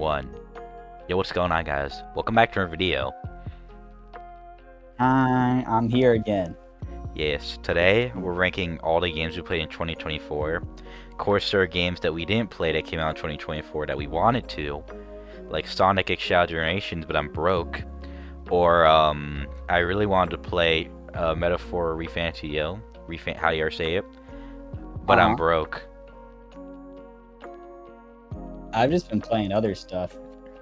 One. Yo, what's going on, guys? Welcome back to our video. Hi, I'm here again. Yes, today we're ranking all the games we played in 2024. Of course, there are games that we didn't play that came out in 2024 that we wanted to, like Sonic X Generations, but I'm broke. Or, I really wanted to play Metaphor Refancio, how do you ever say it? But I'm broke. I've just been playing other stuff.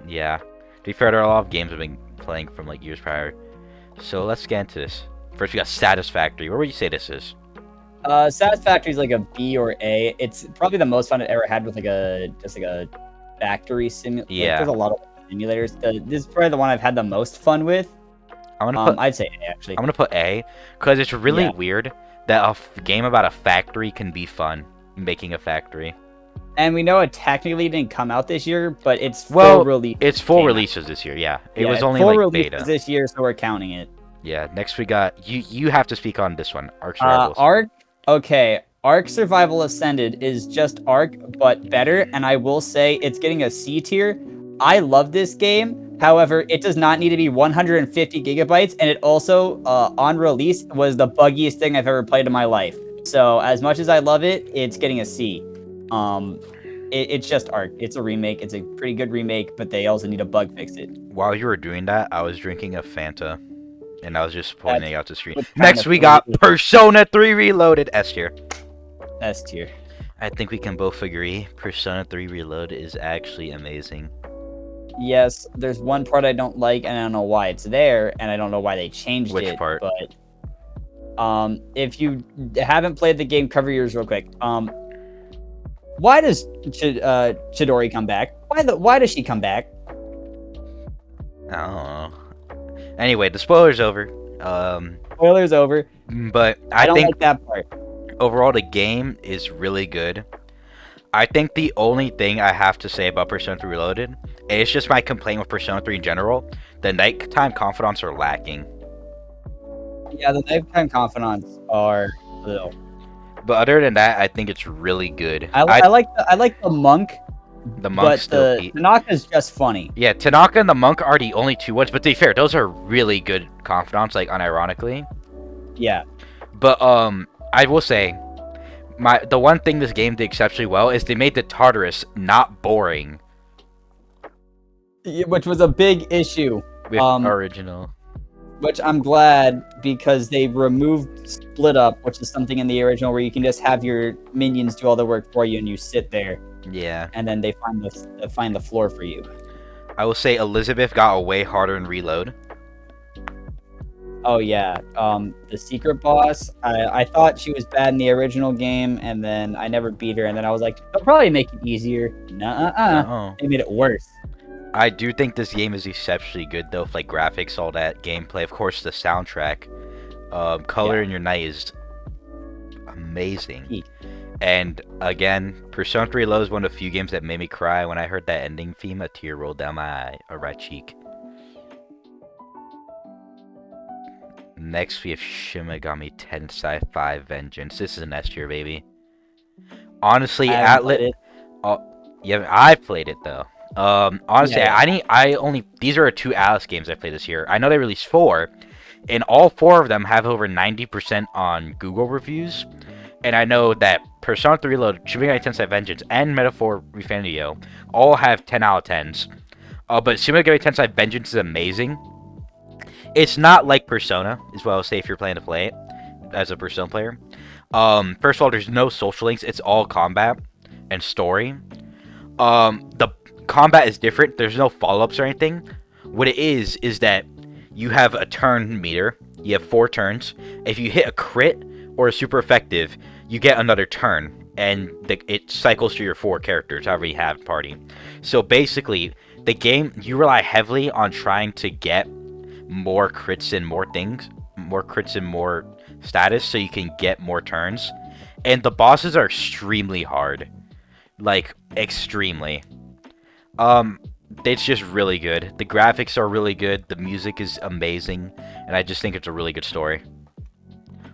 Yeah. To be fair, there are a lot of games I've been playing from like years prior. So let's get into this. First, we got Satisfactory. Where would you say this is? Satisfactory is like a B or A. It's probably the most fun I've ever had with like a factory simulator. Yeah. There's a lot of simulators. This is probably the one I've had the most fun with. I'd say A actually. I'm gonna put A because it's really weird that a game about a factory can be fun. Making a factory. And we know it technically didn't come out this year, but it's full release. It's full releases this year. Yeah, it was only full like beta this year, so we're counting it. Yeah. Next we got you have to speak on this one. Ark Survival. Ark Survival Ascended is just Ark, but better, and I will say it's getting a C tier. I love this game. However, it does not need to be 150 gigabytes, and it also, on release, was the buggiest thing I've ever played in my life. So, as much as I love it, it's getting a C. It's just Ark. It's a remake. It's a pretty good remake, but they also need to bug fix it. While you were doing that, I was drinking a Fanta, and I was just pointing out the screen. Next, we got Persona 3 Reloaded. S tier. S tier. I think we can both agree Persona 3 Reload is actually amazing. Yes, there's one part I don't like, and I don't know why it's there, and I don't know why they changed it. Which part? But if you haven't played the game, cover yours real quick. Why does Chidori come back? Why does she come back? I don't know. Anyway, the spoiler's over. Spoiler's over. But I don't think like that part. Overall, the game is really good. I think the only thing I have to say about Persona 3 Reloaded, and it's just my complaint with Persona 3 in general, the nighttime confidants are lacking. Yeah, the nighttime confidants are little. But other than that, I think it's really good. I like the monk. The monk's still Tanaka's just funny. Yeah, Tanaka and the monk are the only two ones, but to be fair, those are really good confidants, like unironically. Yeah. But I will say, the one thing this game did exceptionally well is they made the Tartarus not boring. Which was a big issue. With original. Which I'm glad, because they removed Split Up, which is something in the original where you can just have your minions do all the work for you and you sit there. Yeah. And then they find the floor for you. I will say Elizabeth got way harder in Reload. Oh yeah, the secret boss. I thought she was bad in the original game, and then I never beat her, and then I was like, they'll probably make it easier. Nuh-uh. They made it worse. I do think this game is exceptionally good, though, with, like, graphics, all that, gameplay. Of course, the soundtrack. Color in Your Night is amazing. And, again, Persona 3 Reload is one of the few games that made me cry. When I heard that ending theme, a tear rolled down my right cheek. Next, we have Shin Megami Tensei 5 Vengeance. This is an S tier, baby. Honestly, Atlas... yeah, I've played it, though. Honestly, these are 2 Alice games I played this year. I know they released 4, and all 4 of them have over 90% on Google reviews. And I know that Persona 3 Reload, Shin Megami Tensei Vengeance, and Metaphor Refancio all have 10 out of 10s. But Shin Megami Tensei Vengeance is amazing. It's not like Persona, is what I would say if you're planning to play it as a Persona player. First of all, there's no social links. It's all combat and story. The combat is different. There's no follow-ups or anything. What it is that you have a turn meter. You have 4 turns. If you hit a crit or a super effective, you get another turn. And it cycles through your 4 characters, however you have party. So basically, the game, you rely heavily on trying to get more crits and more things. More crits and more status so you can get more turns. And the bosses are extremely hard. Like, extremely. It's just really good. The graphics are really good. The music is amazing. And I just think it's a really good story.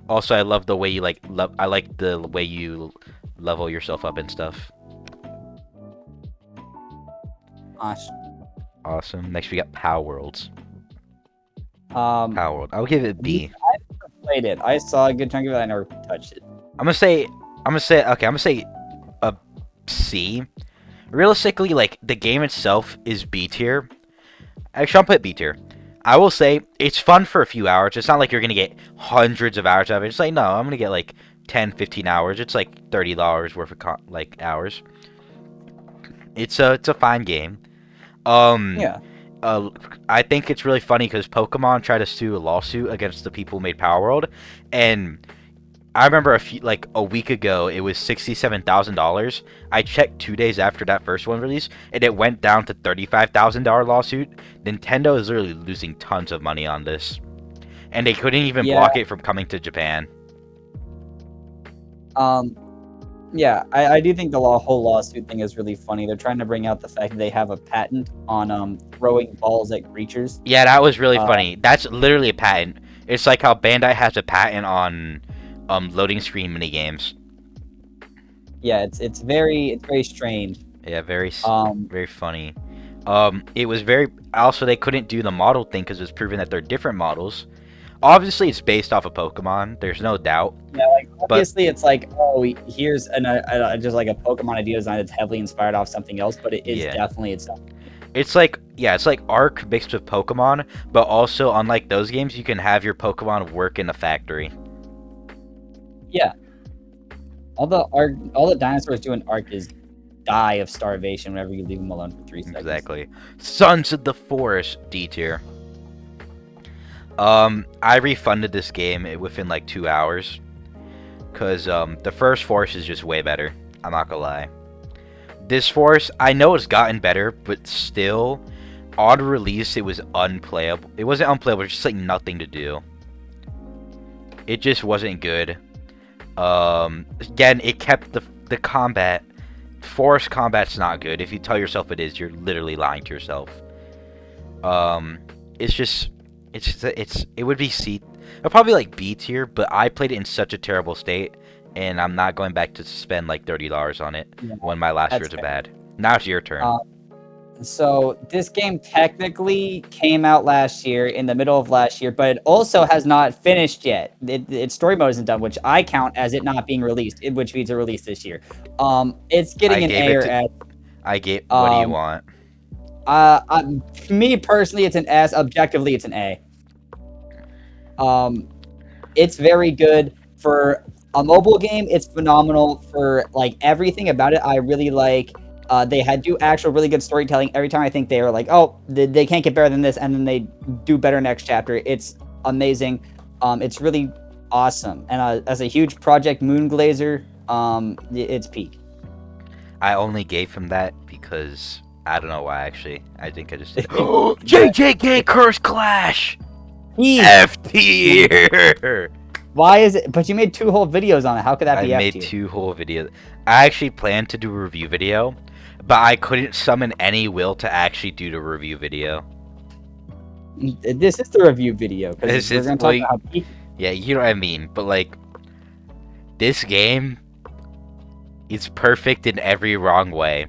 Also, I love the way you, I like the way you level yourself up and stuff. Smash. Awesome. Next we got Power Worlds. Um, Power World. I'll give it a B. I never played it. I saw a good chunk of it. I never touched it. I'm gonna say a C. Realistically, like the game itself is B tier. Actually, I'll put B tier. I will say it's fun for a few hours. It's not like you're gonna get hundreds of hours out of it. It's like, no, I'm gonna get like 10, 15 hours. It's like $30 worth of hours. It's a fine game. Yeah. I think it's really funny because Pokemon tried to sue a lawsuit against the people who made Power World, and I remember a week ago it was $67,000. I checked 2 days after that first one released, and it went down to $35,000 lawsuit. Nintendo is literally losing tons of money on this, and they couldn't even block it from coming to Japan. Yeah, I do think the whole lawsuit thing is really funny. They're trying to bring out the fact that they have a patent on throwing balls at creatures. Yeah, that was really funny. That's literally a patent. It's like how Bandai has a patent on loading screen minigames. Yeah, it's very strange. Yeah, very funny. It was also they couldn't do the model thing because it was proven that they're different models. Obviously, it's based off of Pokemon. There's no doubt. Yeah, like obviously, it's like, oh, here's just like a Pokemon idea design that's heavily inspired off something else, but it is definitely itself. It's like Ark mixed with Pokemon, but also unlike those games, you can have your Pokemon work in a factory. Yeah. All the dinosaurs do in Ark is die of starvation whenever you leave them alone for 3 seconds. Exactly. Sons of the Forest, D tier. I refunded this game within like 2 hours, cause the first Forest is just way better. I'm not gonna lie. This Forest, I know it's gotten better, but still, on release it was unplayable. It wasn't unplayable, it was just like nothing to do. It just wasn't good. Again, it kept the combat. Forest combat's not good. If you tell yourself it is, you're literally lying to yourself. It would be C. It'll probably like B tier, but I played it in such a terrible state, and I'm not going back to spend like $30 on it when my last years are bad. Now it's your turn. So this game technically came out last year, in the middle of last year, but it also has not finished yet. Its story mode isn't done, which I count as it not being released, which means a release this year. It's getting an A or S. What do you want? Me personally, it's an S. Objectively, it's an A. It's very good for a mobile game. It's phenomenal for like everything about it. I really like. They do actual really good storytelling. Every time I think they are like, oh, they can't get better than this, and then they do better next chapter. It's amazing. It's really awesome. And as a huge Project Moonglazer, it's peak. I only gave him that because I don't know why. Actually, I think I just did. JJK Curse Clash. F tier. Why is it? But you made 2 whole videos on it. How could that be F tier? I made 2 whole videos. I actually planned to do a review video, but I couldn't summon any will to actually do the review video. This is the review video. This is like, yeah, you know what I mean. But like, this game is perfect in every wrong way.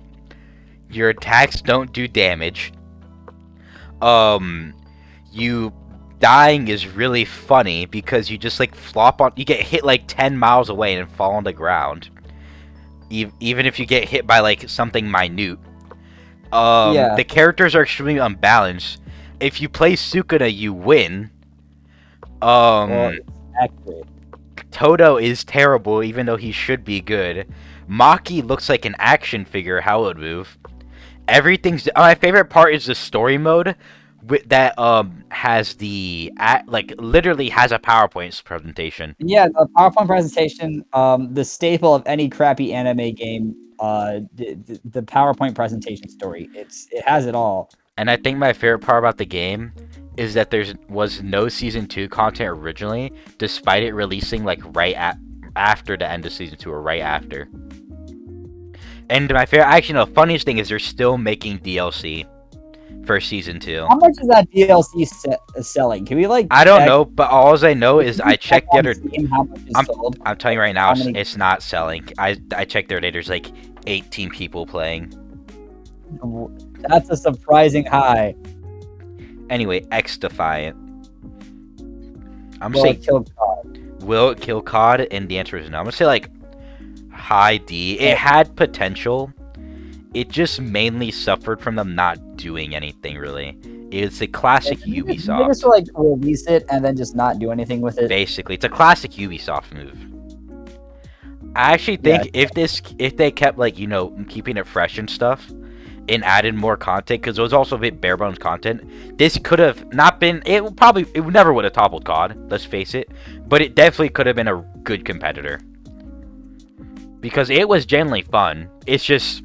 Your attacks don't do damage. You dying is really funny because you just like flop on. You get hit like 10 miles away and fall on the ground. Even if you get hit by like something minute. The characters are extremely unbalanced. If you play Sukuna, you win. Accurate. Toto is terrible, even though he should be good. Maki looks like an action figure. How it would move. Everything's. My favorite part is the story mode. That has literally has a PowerPoint presentation. Yeah, the PowerPoint presentation, the staple of any crappy anime game, the PowerPoint presentation story. It has it all. And I think my favorite part about the game is that there was no Season 2 content originally, despite it releasing like after the end of Season 2 or right after. And my favorite, actually, the funniest thing is they're still making DLC for Season 2. How much is that DLC selling? Can we like? I don't know, but all I know is I checked the other. How much is sold? I'm telling you right now, it's not selling. I checked the other day. There's like 18 people playing. That's a surprising high. Anyway, X Defiant. I'm gonna Well, say, it killed COD. will it kill COD? And the answer is no. I'm gonna say like high D. It had potential. It just mainly suffered from them not doing anything really. It's a classic They Ubisoft. just like release it and then just not do anything with it. Basically, it's a classic Ubisoft move. I actually think if they kept like keeping it fresh and stuff, and added more content, because it was also a bit bare bones content, this could have not been. It never would have toppled COD. Let's face it, but it definitely could have been a good competitor because it was genuinely fun. It's just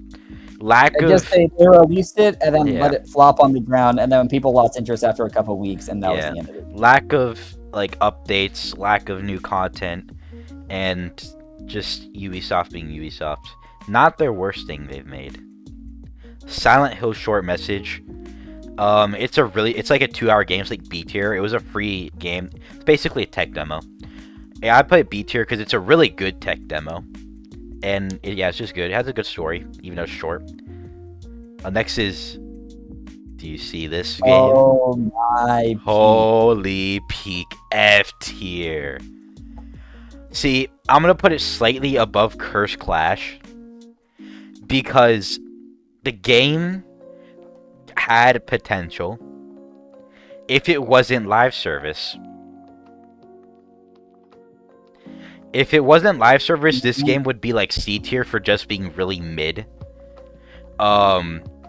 they released it and then let it flop on the ground, and then when people lost interest after a couple weeks, and that was the end of it. Lack of like updates, lack of new content, and just Ubisoft being Ubisoft. Not their worst thing they've made. Silent Hill short message. It's like a 2-hour game. It's like B tier. It was a free game. It's basically a tech demo. Yeah, I play B tier because it's a really good tech demo, and it's just good. It has a good story, even though it's short. Next is, do you see this game? Oh my! Holy peak F tier. See, I'm gonna put it slightly above Curse Clash because the game had potential if it wasn't live service. If it wasn't live service, this game would be like C tier for just being really mid.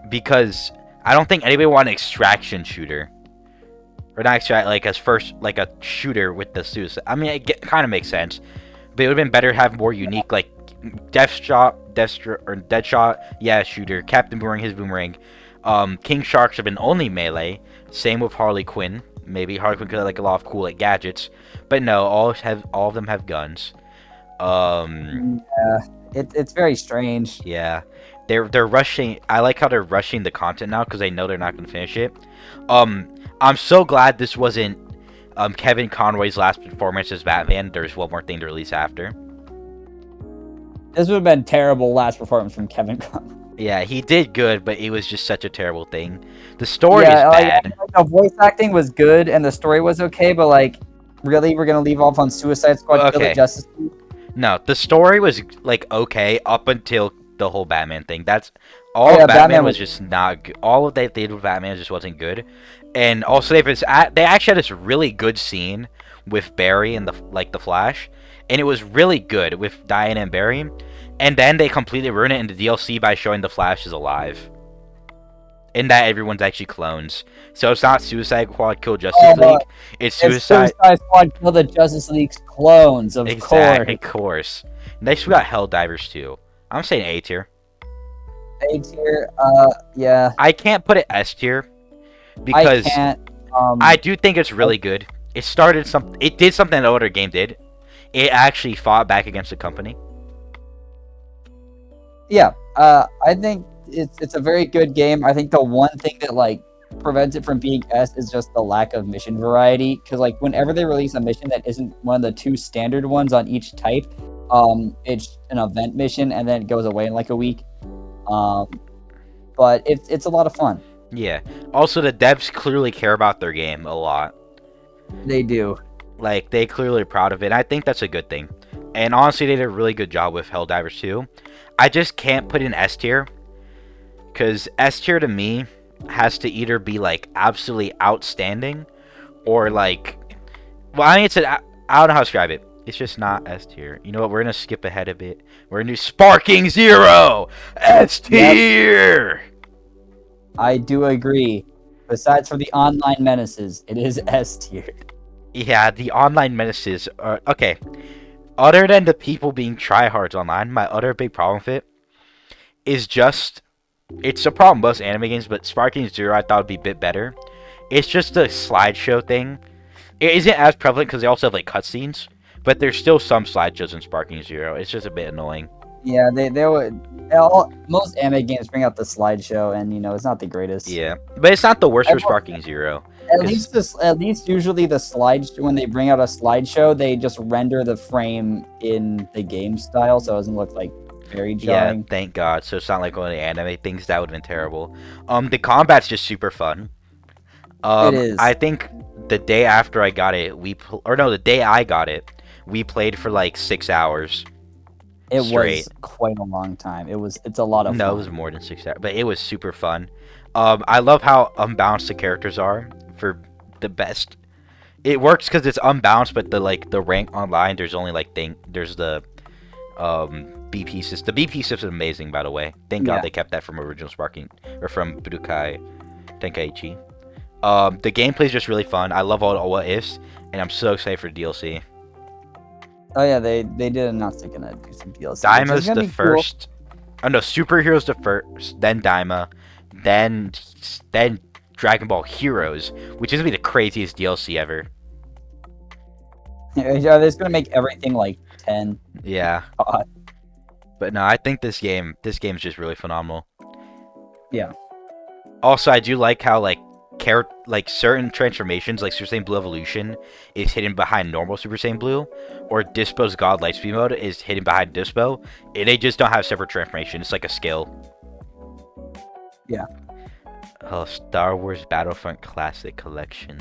Because I don't think anybody want an extraction shooter. Or not extract, like as first, like a shooter with the suicide. I mean, it kind of makes sense. But it would have been better to have more unique, like Deadshot, yeah, shooter. Captain Boomerang, his boomerang. King Shark should have been only melee. Same with Harley Quinn. Maybe Harley Quinn could have like a lot of cool like gadgets. But no, all of them have guns. Yeah, it's very strange. Yeah. They're rushing. I like how they're rushing the content now because they know they're not going to finish it. I'm so glad this wasn't Kevin Conroy's last performance as Batman. There's one more thing to release after. This would have been terrible last performance from Kevin Conroy. Yeah, he did good, but it was just such a terrible thing. The story is bad. The voice acting was good and the story was okay, but like, really, we're gonna leave off on Suicide Squad Kill the Justice League? No, the story was like okay up until the whole Batman thing. That's all. Batman was just not good. All of that they did with Batman just wasn't good. And also they actually had this really good scene with Barry and the Flash, and it was really good with Diana and Barry. And then they completely ruined it in the DLC by showing the Flash is alive, and that everyone's actually clones. So it's not Suicide Squad Kill Justice League. It's Suicide Squad Kill the Justice League's clones. Of course. Next we got Helldivers 2. I'm saying A tier. A tier. Yeah. I can't put it S tier because I do think it's really good. It did something no other game did. It actually fought back against the company. Yeah, I think it's a very good game. I think the one thing that like prevents it from being S is just the lack of mission variety. Because like whenever they release a mission that isn't one of the 2 standard ones on each type, it's an event mission and then it goes away in like a week. But it's a lot of fun. Yeah. Also, the devs clearly care about their game a lot. They do. Like, they clearly are proud of it. And I think that's a good thing. And honestly, they did a really good job with Helldivers 2. I just can't put in S tier. Because S tier to me has to either be, like, absolutely outstanding. Or, like... Well, I mean, I don't know how to describe it. It's just not S tier. You know what? We're going to skip ahead a bit. We're going to do Sparking Zero! S tier! Yep. I do agree. Besides for the online menaces, it is S tier. Yeah, the online menaces are... Okay. Other than the people being tryhards online, my other big problem with it is just... It's a problem with most anime games, but Sparking Zero I thought would be a bit better. It's just a slideshow thing. It isn't as prevalent because they also have like cutscenes, but there's still some slideshows in Sparking Zero. It's just a bit annoying. Yeah, most anime games bring out the slideshow, and you know it's not the greatest. Yeah, but it's not the worst for Sparking Zero. At least usually the when they bring out a slideshow, they just render the frame in the game style, so it doesn't look like very Yeah, jarring. thank God. So it's not like one of the anime things that would have been terrible. The combat's just super fun. It is. I think the day after I got it, the day I got it, we played for like 6 hours It straight. was quite a long time. It's a lot of No, fun. it was more than 6 hours, but it was super fun. I love how unbalanced the characters are for the best. It works because it's unbalanced, but the rank online, there's only there's the BP system. The BP system is amazing, by the way. Thank God Yeah. they kept that from original Sparking or from Budokai Tenkaichi. The gameplay's just really fun. I love all the what ifs, and I'm so excited for DLC. Oh yeah, they did announce they're gonna do some DLC. Daima's the first. Oh no, Superhero's the first, then Daima, then Dragon Ball Heroes, which is gonna be the craziest DLC ever. Cool. They're just gonna make everything like 10. Yeah. God. But no, I think this game's just really phenomenal. Yeah. Also, I do like how certain transformations, like Super Saiyan Blue Evolution, is hidden behind normal Super Saiyan Blue, or Dispo's God Lightspeed mode is hidden behind Dispo. They just don't have separate transformation. It's like a skill. Yeah. Oh, Star Wars Battlefront Classic Collection.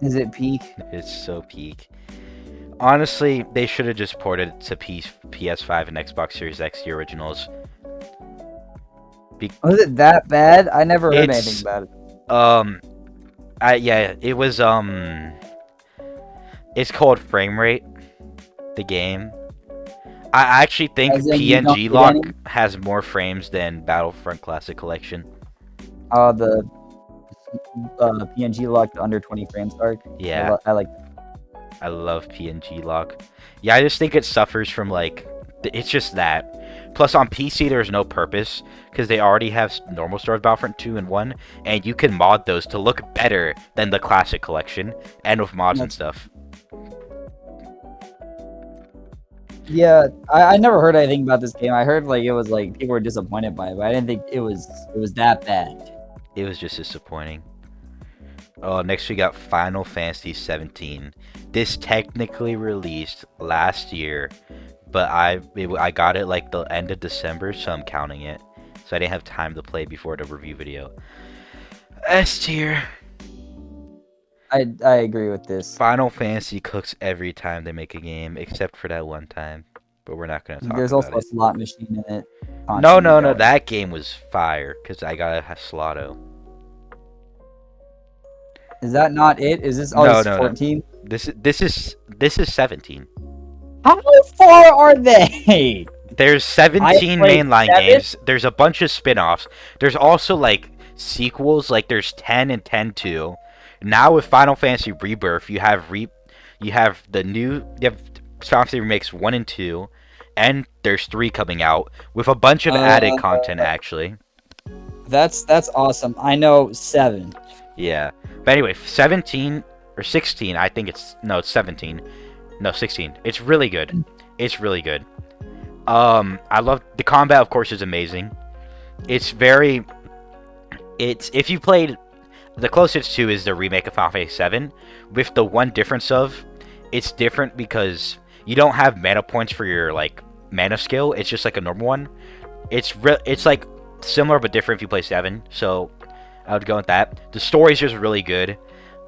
Is it peak? It's so peak. Honestly, they should have just ported it to PS5 and Xbox Series X, the originals. Was it that bad? I never heard anything about it. Yeah, it was, it's called Frame Rate, the game. I actually think PNG Lock has more frames than Battlefront Classic Collection. The PNG Lock, the under 20 frames arc. Yeah. I like. I love PNG Lock. Yeah, I just think it suffers from, it's just that. Plus, on PC, there's no purpose, because they already have normal Star Wars Battlefront 2 and 1, and you can mod those to look better than the Classic Collection, and with mods and stuff. Yeah, I never heard anything about this game. I heard it was people were disappointed by it, but I didn't think it was that bad. It was just disappointing. Oh, next we got Final Fantasy 17. This technically released last year, but I got it the end of December, so I'm counting it. So I didn't have time to play before the review video. S tier. I agree with this. Final Fantasy cooks every time they make a game, except for that one time. But we're not gonna talk about it. There's also a slot machine in it. No, that game was fire, because I got a Slotto. Is that not it? Is this 14? No. This is 17. How far are they? There's 17 mainline games. There's a bunch of spin-offs. There's also sequels, there's 10 and 10-2. Now with Final Fantasy Rebirth, you have Final Fantasy Remakes 1 and 2, and there's 3 coming out with a bunch of added content actually. That's awesome. I know 7. Yeah. But anyway, 17 or 16, I think it's 17. No, 16. It's really good. It's really good. I love the combat, of course, is amazing. If you played, the closest to is the remake of Final Fantasy 7, with the one difference of it's different because you don't have mana points for your mana skill. It's just a normal one. It's similar but different if you play 7. So I would go with that. The story's just really good.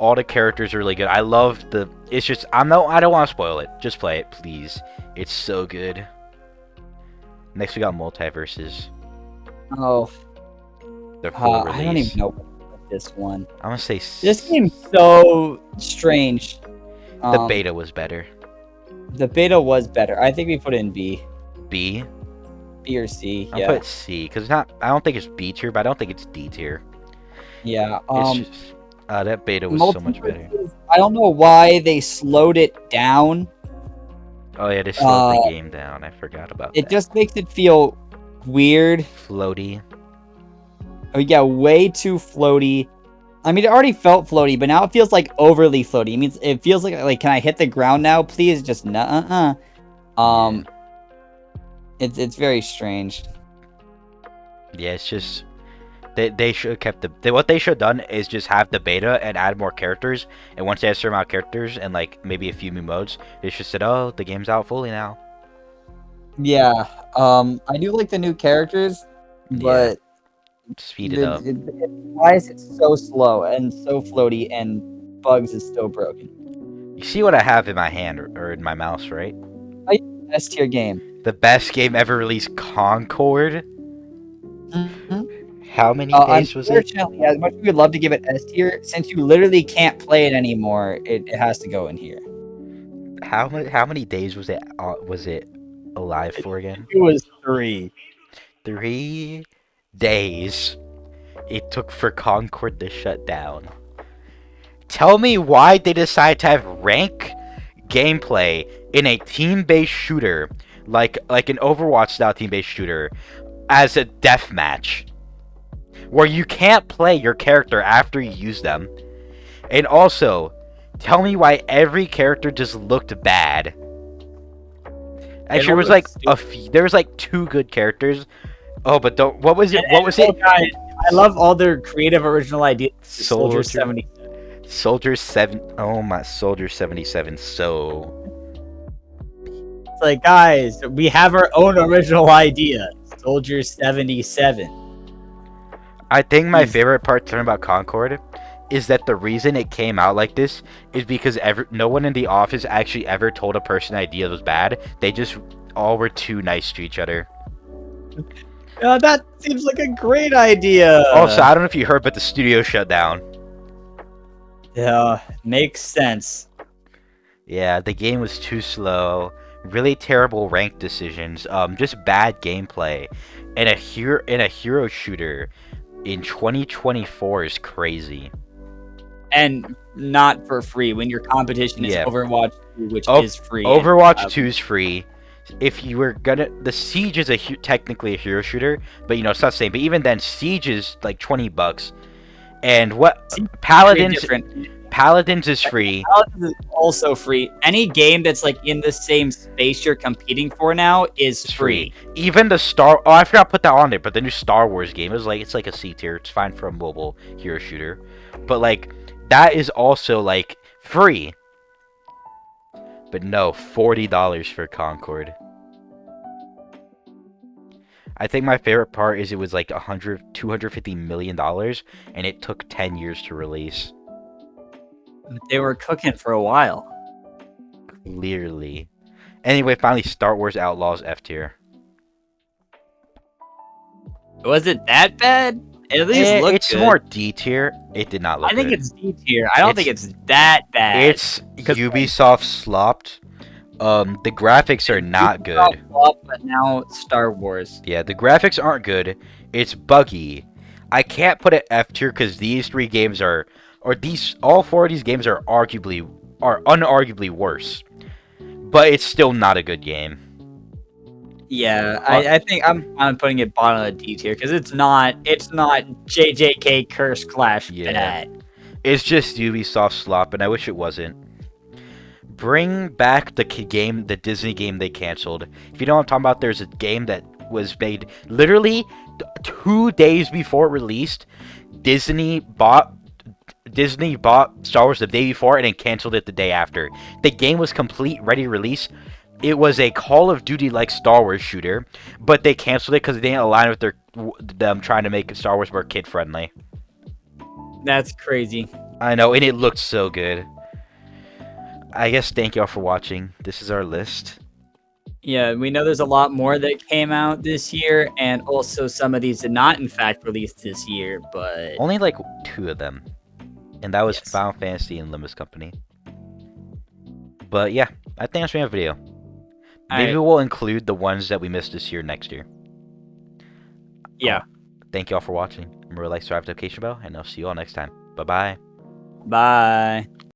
All the characters are really good. I love it's just I don't want to spoil it. Just play it, please. It's so good. Next we got Multiverses. Oh. The full release. I don't even know this one. I'm gonna say this game's so strange. The beta was better. The beta was better. I think we put it in B. B? B or C. I'll put C because I don't think it's B tier, but I don't think it's D tier. Yeah. It's just that beta was so much better. I don't know why they slowed it down. Oh yeah, they slowed the game down. I forgot about that. It just makes it feel weird. Floaty. Oh yeah, way too floaty. I mean, it already felt floaty, but now it feels overly floaty. It feels like can I hit the ground now, please? Just nuh-uh. It's very strange. Yeah, it's just they should have kept what they should have done is just have the beta and add more characters. And once they have a certain amount of characters and maybe a few new modes, they should said, oh, the game's out fully now. Yeah. I do like the new characters, Yeah, but speed it up. why is it so slow and so floaty and Bugs is so broken? You see what I have in my hand or in my mouse, right? S tier game. The best game ever released, Concord. Mhm. How many days was it? Unfortunately, as much as we would love to give it S tier, since you literally can't play it anymore, it has to go in here. How many days was it alive for again? It was 3. 3 days it took for Concord to shut down. Tell me why they decided to have rank gameplay in a team-based shooter, like an Overwatch-style team-based shooter, as a deathmatch, where you can't play your character after you use them. And also, tell me why every character just looked bad. Actually, there was like there was like 2 good characters. Oh, but don't. What was it? What was it? Guys, I love all their creative original ideas. Soldier Soldier 70. Soldier 7. Oh my, Soldier 77. So It's like, guys, we have our own original idea. Soldier 77. I think my favorite part talking about Concord is that the reason it came out like this is because no one in the office actually ever told a person the idea was bad. They just all were too nice to each other. That seems like a great idea. Also, I don't know if you heard, but the studio shut down. Yeah, makes sense. Yeah, the game was too slow. Really terrible rank decisions. Just bad gameplay. And a hero shooter in 2024 is crazy. And not for free when your competition is Overwatch 2, which is free. Overwatch 2 is free. If you were gonna, the Siege is technically a hero shooter, but you know it's not the same. But even then, Siege is like $20, and what Paladins is free. Paladins is also free. Any game that's like in the same space you're competing for now is free. Even the I forgot to put that on there, but the new Star Wars game is like, it's like a C tier. It's fine for a mobile hero shooter, but like that is also like free. But no, $40 for Concord. I think my favorite part is it was like $250 million, and it took 10 years to release. They were cooking for a while. Clearly. Anyway, finally, Star Wars Outlaws F tier. Was it that bad? At least looked it's good. More D tier. It did not look good. I think it's D tier. I don't think it's that bad. It's Ubisoft slopped. The graphics are not good. But now Star Wars. Yeah, the graphics aren't good. It's buggy. I can't put it F tier because these 3 games all 4 of these games are unarguably worse. But it's still not a good game. Yeah, I think I'm putting it bottom of the D tier because it's not JJK Curse Clash bad. It's just Ubisoft slop, and I wish it wasn't. Bring back the Disney game they canceled. If you know what I'm talking about, there's a game that was made literally 2 days before it released. Disney bought Star Wars the day before and then canceled it the day after. The game was complete, ready to release. It was a Call of Duty-like Star Wars shooter, but they canceled it because it didn't align with them trying to make Star Wars more kid-friendly. That's crazy. I know, and it looked so good. I guess thank y'all for watching. This is our list. Yeah, we know there's a lot more that came out this year, and also some of these did not, in fact, release this year, but... Only like 2 of them. And that was Final Fantasy and Limbus Company. But yeah, I think that's my video. Maybe we'll include the ones that we missed this year next year. Yeah. Thank y'all for watching. Remember to like, subscribe, notification bell, and I'll see you all next time. Bye-bye. Bye.